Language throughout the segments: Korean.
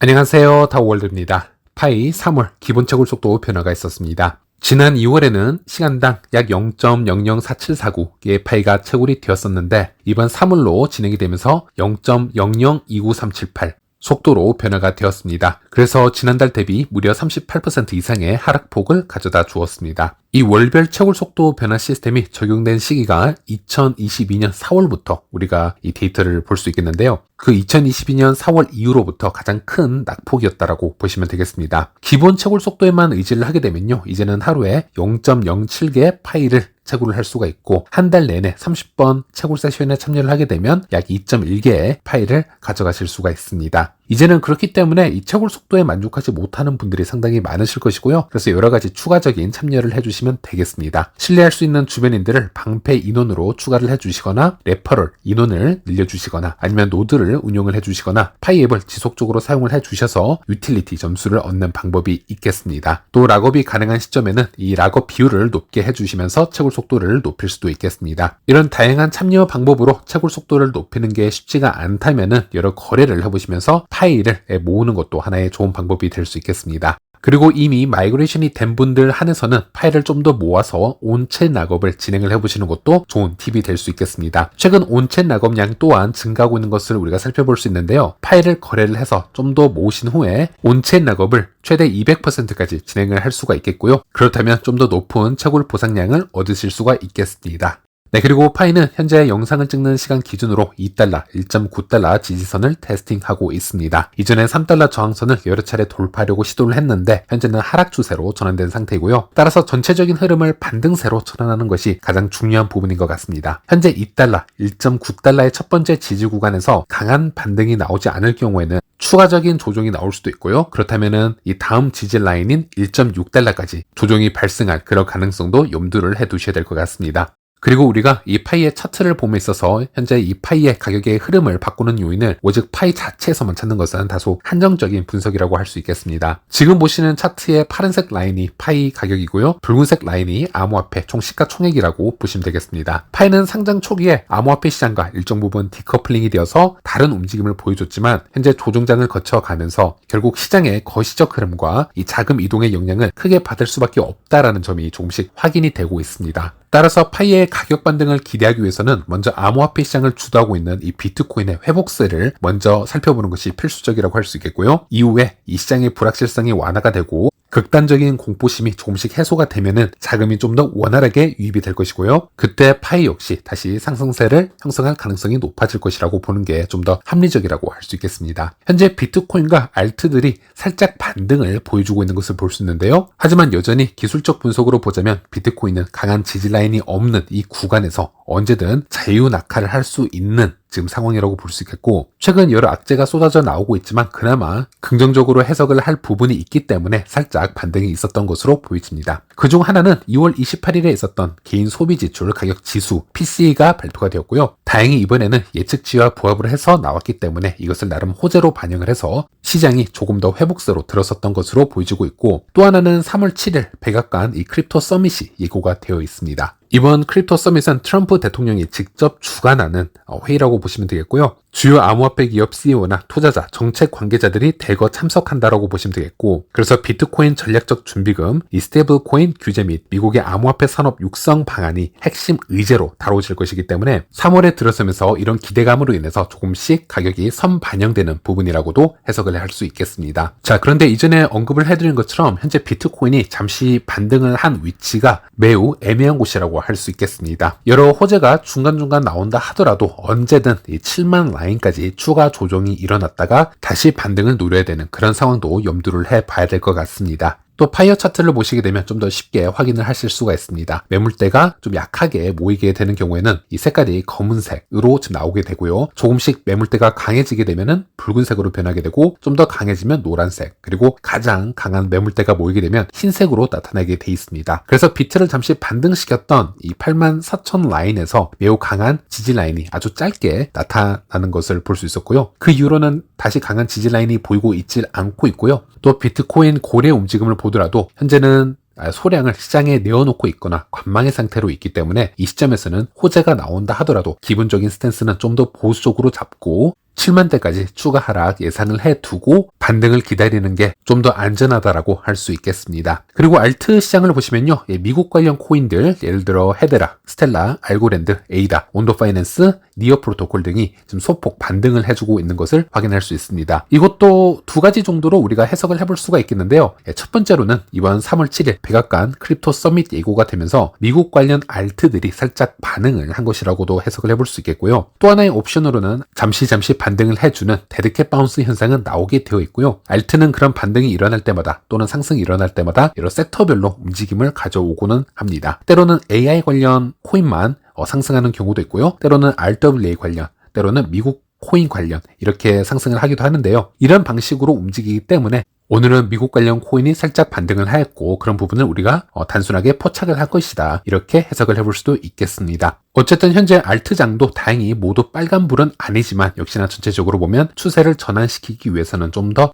안녕하세요. 타워월드입니다. 파이 3월 기본 채굴 속도 변화가 있었습니다. 지난 2월에는 시간당 약 0.004749의 파이가 채굴이 되었었는데 이번 3월로 진행이 되면서 0.002938 속도로 변화가 되었습니다. 그래서 지난달 대비 무려 38% 이상의 하락폭을 가져다 주었습니다. 이 월별 채굴 속도 변화 시스템이 적용된 시기가 2022년 4월부터 우리가 이 데이터를 볼 수 있겠는데요. 그 2022년 4월 이후로부터 가장 큰 낙폭이었다라고 보시면 되겠습니다. 기본 채굴 속도에만 의지를 하게 되면요. 이제는 하루에 0.07개의 파일을 채굴을 할 수가 있고 한 달 내내 30번 채굴 세션에 참여를 하게 되면 약 2.1개의 파일을 가져가실 수가 있습니다. 이제는 그렇기 때문에 이 채굴 속도에 만족하지 못하는 분들이 상당히 많으실 것이고요. 그래서 여러 가지 추가적인 참여를 해주시면 되겠습니다. 신뢰할 수 있는 주변인들을 방패 인원으로 추가를 해주시거나 레퍼럴 인원을 늘려주시거나 아니면 노드를 운용을 해주시거나 파이 앱을 지속적으로 사용을 해주셔서 유틸리티 점수를 얻는 방법이 있겠습니다. 또 락업이 가능한 시점에는 이 락업 비율을 높게 해주시면서 채굴 속도를 높일 수도 있겠습니다. 이런 다양한 참여 방법으로 채굴 속도를 높이는 게 쉽지가 않다면은 여러 거래를 해보시면서 파일을 모으는 것도 하나의 좋은 방법이 될 수 있겠습니다. 그리고 이미 마이그레이션이 된 분들 한해서는 파일을 좀 더 모아서 온체 락업을 진행을 해보시는 것도 좋은 팁이 될 수 있겠습니다. 최근 온체 락업량 또한 증가하고 있는 것을 우리가 살펴볼 수 있는데요. 파일을 거래를 해서 좀 더 모으신 후에 온체 락업을 최대 200%까지 진행을 할 수가 있겠고요. 그렇다면 좀 더 높은 채굴 보상량을 얻으실 수가 있겠습니다. 네, 그리고 파이는 현재 영상을 찍는 시간 기준으로 2달러, 1.9달러 지지선을 테스팅하고 있습니다. 이전에 3달러 저항선을 여러 차례 돌파하려고 시도를 했는데 현재는 하락 추세로 전환된 상태이고요. 따라서 전체적인 흐름을 반등세로 전환하는 것이 가장 중요한 부분인 것 같습니다. 현재 2달러, 1.9달러의 첫 번째 지지 구간에서 강한 반등이 나오지 않을 경우에는 추가적인 조정이 나올 수도 있고요. 그렇다면은 이 다음 지지 라인인 1.6달러까지 조정이 발생할 그런 가능성도 염두를 해두셔야 될 것 같습니다. 그리고 우리가 이 파이의 차트를 봄에 있어서 현재 이 파이의 가격의 흐름을 바꾸는 요인을 오직 파이 자체에서만 찾는 것은 다소 한정적인 분석이라고 할 수 있겠습니다. 지금 보시는 차트의 파란색 라인이 파이 가격이고요. 붉은색 라인이 암호화폐 총 시가총액이라고 보시면 되겠습니다. 파이는 상장 초기에 암호화폐 시장과 일정 부분 디커플링이 되어서 다른 움직임을 보여줬지만 현재 조정장을 거쳐가면서 결국 시장의 거시적 흐름과 이 자금 이동의 영향을 크게 받을 수밖에 없다라는 점이 조금씩 확인이 되고 있습니다. 따라서 파이의 가격 반등을 기대하기 위해서는 먼저 암호화폐 시장을 주도하고 있는 이 비트코인의 회복세를 먼저 살펴보는 것이 필수적이라고 할 수 있겠고요. 이후에 이 시장의 불확실성이 완화가 되고 극단적인 공포심이 조금씩 해소가 되면은 자금이 좀 더 원활하게 유입이 될 것이고요. 그때 파이 역시 다시 상승세를 형성할 가능성이 높아질 것이라고 보는 게 좀 더 합리적이라고 할 수 있겠습니다. 현재 비트코인과 알트들이 살짝 반등을 보여주고 있는 것을 볼 수 있는데요. 하지만 여전히 기술적 분석으로 보자면 비트코인은 강한 지지 라인이 없는 이 구간에서 언제든 자유 낙하를 할 수 있는 지금 상황이라고 볼 수 있겠고 최근 여러 악재가 쏟아져 나오고 있지만 그나마 긍정적으로 해석을 할 부분이 있기 때문에 살짝 반등이 있었던 것으로 보여집니다. 그중 하나는 2월 28일에 있었던 개인 소비 지출 가격 지수 PCE가 발표가 되었고요. 다행히 이번에는 예측치와 부합을 해서 나왔기 때문에 이것을 나름 호재로 반영을 해서 시장이 조금 더 회복세로 들어섰던 것으로 보여지고 있고 또 하나는 3월 7일 백악관 이 크립토 서밋이 예고가 되어 있습니다. 이번 크립토 서밋은 트럼프 대통령이 직접 주관하는 회의라고 보시면 되겠고요. 주요 암호화폐 기업 CEO나 투자자, 정책 관계자들이 대거 참석한다라고 보시면 되겠고 그래서 비트코인 전략적 준비금, 이 스테이블 코인 규제 및 미국의 암호화폐 산업 육성 방안이 핵심 의제로 다뤄질 것이기 때문에 3월에 들어서면서 이런 기대감으로 인해서 조금씩 가격이 선반영되는 부분이라고도 해석을 할 수 있겠습니다. 자, 그런데 이전에 언급을 해드린 것처럼 현재 비트코인이 잠시 반등을 한 위치가 매우 애매한 곳이라고 할 수 있겠습니다. 여러 호재가 중간중간 나온다 하더라도 언제든 이 7만 라인까지 추가 조정이 일어났다가 다시 반등을 노려야 되는 그런 상황도 염두를 해봐야 될 것 같습니다. 또 파이어 차트를 보시게 되면 좀 더 쉽게 확인을 하실 수가 있습니다. 매물대가 좀 약하게 모이게 되는 경우에는 이 색깔이 검은색으로 지금 나오게 되고요. 조금씩 매물대가 강해지게 되면은 붉은색으로 변하게 되고 좀 더 강해지면 노란색 그리고 가장 강한 매물대가 모이게 되면 흰색으로 나타나게 돼 있습니다. 그래서 비트를 잠시 반등시켰던 이 84,000 라인에서 매우 강한 지지 라인이 아주 짧게 나타나는 것을 볼 수 있었고요. 그 이후로는 다시 강한 지지 라인이 보이고 있질 않고 있고요. 또 비트코인 고래 움직임을 보더라도 현재는 소량을 시장에 내어놓고 있거나 관망의 상태로 있기 때문에 이 시점에서는 호재가 나온다 하더라도 기본적인 스탠스는 좀 더 보수적으로 잡고 7만 대까지 추가 하락 예상을 해두고 반등을 기다리는 게 좀 더 안전하다라고 할 수 있겠습니다. 그리고 알트 시장을 보시면요. 미국 관련 코인들 예를 들어 헤데라, 스텔라, 알고랜드, 에이다, 온도 파이낸스, 니어 프로토콜 등이 지금 소폭 반등을 해주고 있는 것을 확인할 수 있습니다. 이것도 두 가지 정도로 우리가 해석을 해볼 수가 있겠는데요. 첫 번째로는 이번 3월 7일 백악관 크립토 서밋 예고가 되면서 미국 관련 알트들이 살짝 반응을 한 것이라고도 해석을 해볼 수 있겠고요. 또 하나의 옵션으로는 잠시 반등을 해주는 데드캣 바운스 현상은 나오게 되어 있고요. 알트는 그런 반등이 일어날 때마다 또는 상승이 일어날 때마다 여러 섹터별로 움직임을 가져오고는 합니다. 때로는 AI 관련 코인만 상승하는 경우도 있고요. 때로는 RWA 관련, 때로는 미국 코인 관련 이렇게 상승을 하기도 하는데요. 이런 방식으로 움직이기 때문에 오늘은 미국 관련 코인이 살짝 반등을 하였고 그런 부분을 우리가 단순하게 포착을 할 것이다. 이렇게 해석을 해볼 수도 있겠습니다. 어쨌든 현재 알트장도 다행히 모두 빨간불은 아니지만 역시나 전체적으로 보면 추세를 전환시키기 위해서는 좀 더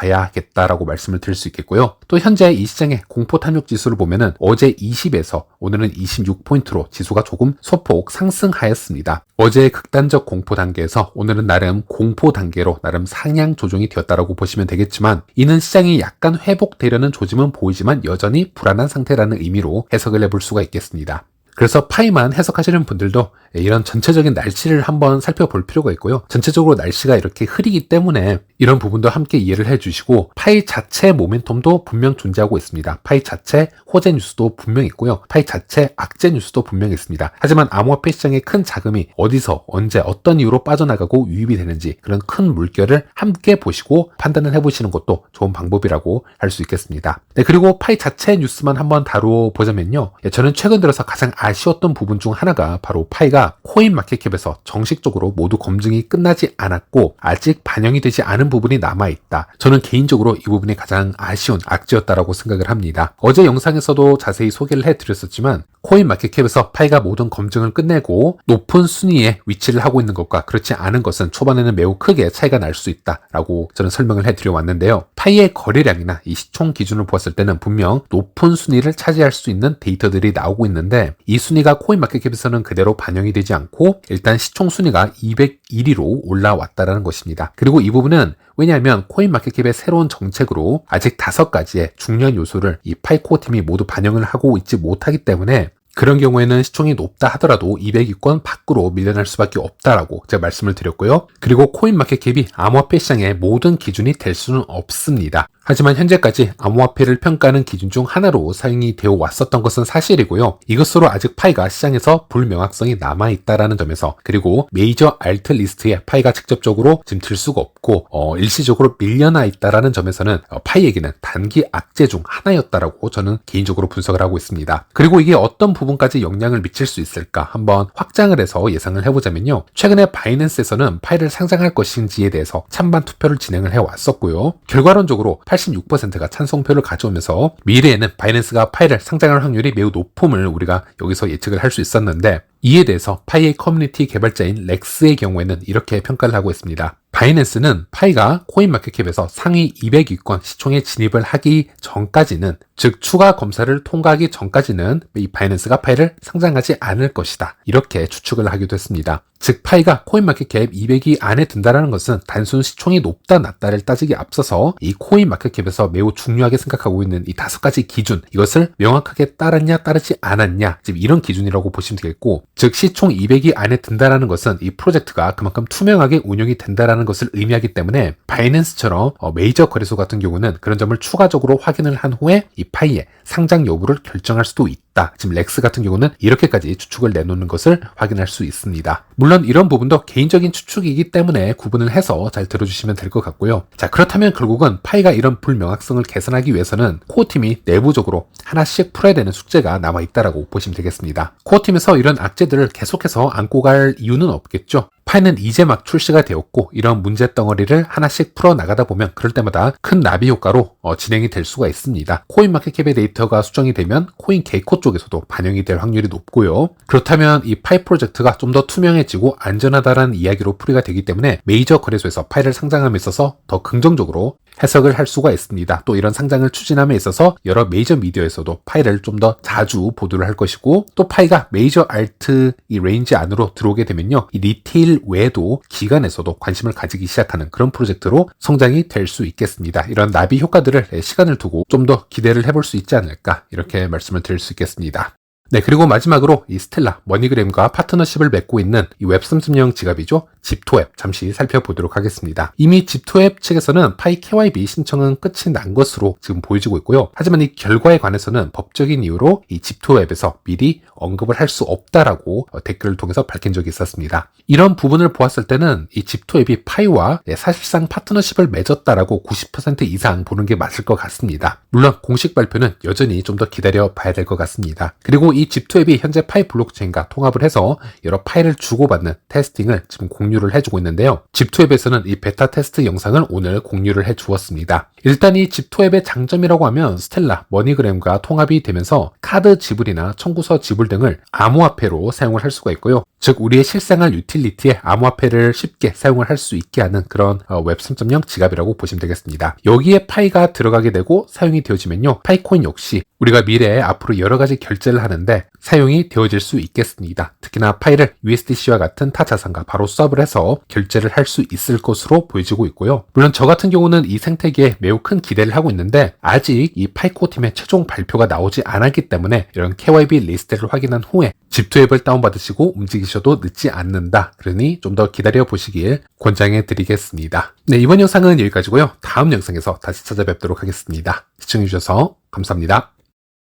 지켜봐야겠다라고 말씀을 드릴 수 있겠고요. 또 현재 이 시장의 공포 탐욕 지수를 보면은 어제 20에서 오늘은 26포인트로 지수가 조금 소폭 상승하였습니다. 어제의 극단적 공포 단계에서 오늘은 나름 공포 단계로 나름 상향 조정이 되었다라고 보시면 되겠지만 이는 시장이 약간 회복되려는 조짐은 보이지만 여전히 불안한 상태라는 의미로 해석을 해볼 수가 있겠습니다. 그래서 파이만 해석하시는 분들도 이런 전체적인 날씨를 한번 살펴볼 필요가 있고요. 전체적으로 날씨가 이렇게 흐리기 때문에 이런 부분도 함께 이해를 해주시고 파이 자체 모멘텀도 분명 존재하고 있습니다. 파이 자체 호재 뉴스도 분명 있고요. 파이 자체 악재 뉴스도 분명 있습니다. 하지만 암호화폐 시장의 큰 자금이 어디서 언제 어떤 이유로 빠져나가고 유입이 되는지 그런 큰 물결을 함께 보시고 판단을 해보시는 것도 좋은 방법이라고 할 수 있겠습니다. 네, 그리고 파이 자체 뉴스만 한번 다뤄보자면요. 저는 최근 들어서 가장 아쉬웠던 부분 중 하나가 바로 파이가 코인마켓캡에서 정식적으로 모두 검증이 끝나지 않았고 아직 반영이 되지 않은 부분이 남아있다. 저는 개인적으로 이 부분이 가장 아쉬운 악재였다라고 생각을 합니다. 어제 영상에서도 자세히 소개를 해드렸었지만 코인마켓캡에서 파이가 모든 검증을 끝내고 높은 순위에 위치를 하고 있는 것과 그렇지 않은 것은 초반에는 매우 크게 차이가 날 수 있다라고 저는 설명을 해드려 왔는데요. 파이의 거래량이나 이 시총 기준을 보았을 때는 분명 높은 순위를 차지할 수 있는 데이터들이 나오고 있는데 이 순위가 코인마켓캡에서는 그대로 반영이 되지 않고 일단 시총 순위가 201위로 올라왔다라는 것입니다. 그리고 이 부분은 왜냐하면 코인마켓캡의 새로운 정책으로 아직 5가지의 중요한 요소를 이 파이코어 팀이 모두 반영을 하고 있지 못하기 때문에 그런 경우에는 시총이 높다 하더라도 200위권 밖으로 밀려날 수밖에 없다라고 제가 말씀을 드렸고요. 그리고 코인마켓캡이 암호화폐 시장의 모든 기준이 될 수는 없습니다. 하지만 현재까지 암호화폐를 평가하는 기준 중 하나로 사용이 되어 왔었던 것은 사실이고요. 이것으로 아직 파이가 시장에서 불명확성이 남아있다라는 점에서 그리고 메이저 알트 리스트에 파이가 직접적으로 지금 들 수가 없고 일시적으로 밀려나 있다라는 점에서는 파이에게는 단기 악재 중 하나였다라고 저는 개인적으로 분석을 하고 있습니다. 그리고 이게 어떤 부분까지 영향을 미칠 수 있을까 한번 확장을 해서 예상을 해보자면요. 최근에 바이낸스에서는 파이를 상장할 것인지에 대해서 찬반 투표를 진행을 해왔었고요. 결과론적으로 86%가 찬성표를 가져오면서 미래에는 바이낸스가 파이를 상장할 확률이 매우 높음을 우리가 여기서 예측을 할 수 있었는데 이에 대해서 파이의 커뮤니티 개발자인 렉스의 경우에는 이렇게 평가를 하고 있습니다. 바이낸스는 파이가 코인마켓캡에서 상위 200위권 시총에 진입을 하기 전까지는 즉 추가 검사를 통과하기 전까지는 이 바이낸스가 파이를 상장하지 않을 것이다. 이렇게 추측을 하기도 했습니다. 즉 파이가 코인마켓캡 200위 안에 든다는 것은 단순 시총이 높다 낮다를 따지기 앞서서 이 코인마켓캡에서 매우 중요하게 생각하고 있는 이 5가지 기준 이것을 명확하게 따랐냐 따르지 않았냐 지금 이런 기준이라고 보시면 되겠고 즉 시총 200위 안에 든다는 것은 이 프로젝트가 그만큼 투명하게 운영이 된다는 것을 의미하기 때문에 바이낸스처럼 메이저 거래소 같은 경우는 그런 점을 추가적으로 확인을 한 후에 이 파이의 상장 여부를 결정할 수도 있다. 지금 렉스 같은 경우는 이렇게까지 추측을 내놓는 것을 확인할 수 있습니다. 물론 이런 부분도 개인적인 추측이기 때문에 구분을 해서 잘 들어주시면 될 것 같고요. 자, 그렇다면 결국은 파이가 이런 불명확성을 개선하기 위해서는 코어팀이 내부적으로 하나씩 풀어야 되는 숙제가 남아있다라고 보시면 되겠습니다. 코어팀에서 이런 악재들을 계속해서 안고 갈 이유는 없겠죠. 파이는 이제 막 출시가 되었고 이런 문제 덩어리를 하나씩 풀어나가다 보면 그럴 때마다 큰 나비 효과로 진행이 될 수가 있습니다. 코인마켓캡의 데이터가 수정이 되면 코인 게이코 쪽에서도 반영이 될 확률이 높고요. 그렇다면 이 파이 프로젝트가 좀 더 투명해지고 안전하다라는 이야기로 풀이가 되기 때문에 메이저 거래소에서 파이를 상장함에 있어서 더 긍정적으로 해석을 할 수가 있습니다. 또 이런 상장을 추진함에 있어서 여러 메이저 미디어에서도 파이를 좀 더 자주 보도를 할 것이고 또 파이가 메이저 알트 이 레인지 안으로 들어오게 되면요. 이 리테일 일 외에도 기관에서도 관심을 가지기 시작하는 그런 프로젝트로 성장이 될 수 있겠습니다. 이런 나비 효과들을 시간을 두고 좀 더 기대를 해볼 수 있지 않을까 이렇게 말씀을 드릴 수 있겠습니다. 네, 그리고 마지막으로 이 스텔라, 머니그램과 파트너십을 맺고 있는 이 웹3.0 지갑이죠. 집토앱 잠시 살펴보도록 하겠습니다. 이미 집토앱 측에서는 파이 KYB 신청은 끝이 난 것으로 지금 보여지고 있고요. 하지만 이 결과에 관해서는 법적인 이유로 이 집토앱에서 미리 언급을 할 수 없다라고 댓글을 통해서 밝힌 적이 있었습니다. 이런 부분을 보았을 때는 이 집토앱이 파이와 사실상 파트너십을 맺었다라고 90% 이상 보는 게 맞을 것 같습니다. 물론 공식 발표는 여전히 좀 더 기다려 봐야 될 것 같습니다. 그리고 이 집토앱이 현재 파이 블록체인과 통합을 해서 여러 파일을 주고받는 테스팅을 지금 공유를 해주고 있는데요. 집토앱에서는 이 베타 테스트 영상을 오늘 공유를 해주었습니다. 일단 이 집토앱의 장점이라고 하면 스텔라, 머니그램과 통합이 되면서 카드 지불이나 청구서 지불 등을 암호화폐로 사용을 할 수가 있고요. 즉 우리의 실생활 유틸리티에 암호화폐를 쉽게 사용을 할 수 있게 하는 그런 웹3.0 지갑이라고 보시면 되겠습니다. 여기에 파이가 들어가게 되고 사용이 되어지면요. 파이코인 역시 우리가 미래에 앞으로 여러 가지 결제를 하는데 사용이 되어질 수 있겠습니다. 특히나 파이를 USDC와 같은 타 자산과 바로 수합을 해서 결제를 할 수 있을 것으로 보여지고 있고요. 물론 저 같은 경우는 이 생태계에 매우 큰 기대를 하고 있는데 아직 이 파이코 팀의 최종 발표가 나오지 않았기 때문에 이런 KYB 리스트를 확인한 후에 집토앱을 다운받으시고 움직이셔도 늦지 않는다. 그러니 좀 더 기다려 보시길 권장해 드리겠습니다. 네, 이번 영상은 여기까지고요. 다음 영상에서 다시 찾아뵙도록 하겠습니다. 시청해 주셔서 감사합니다.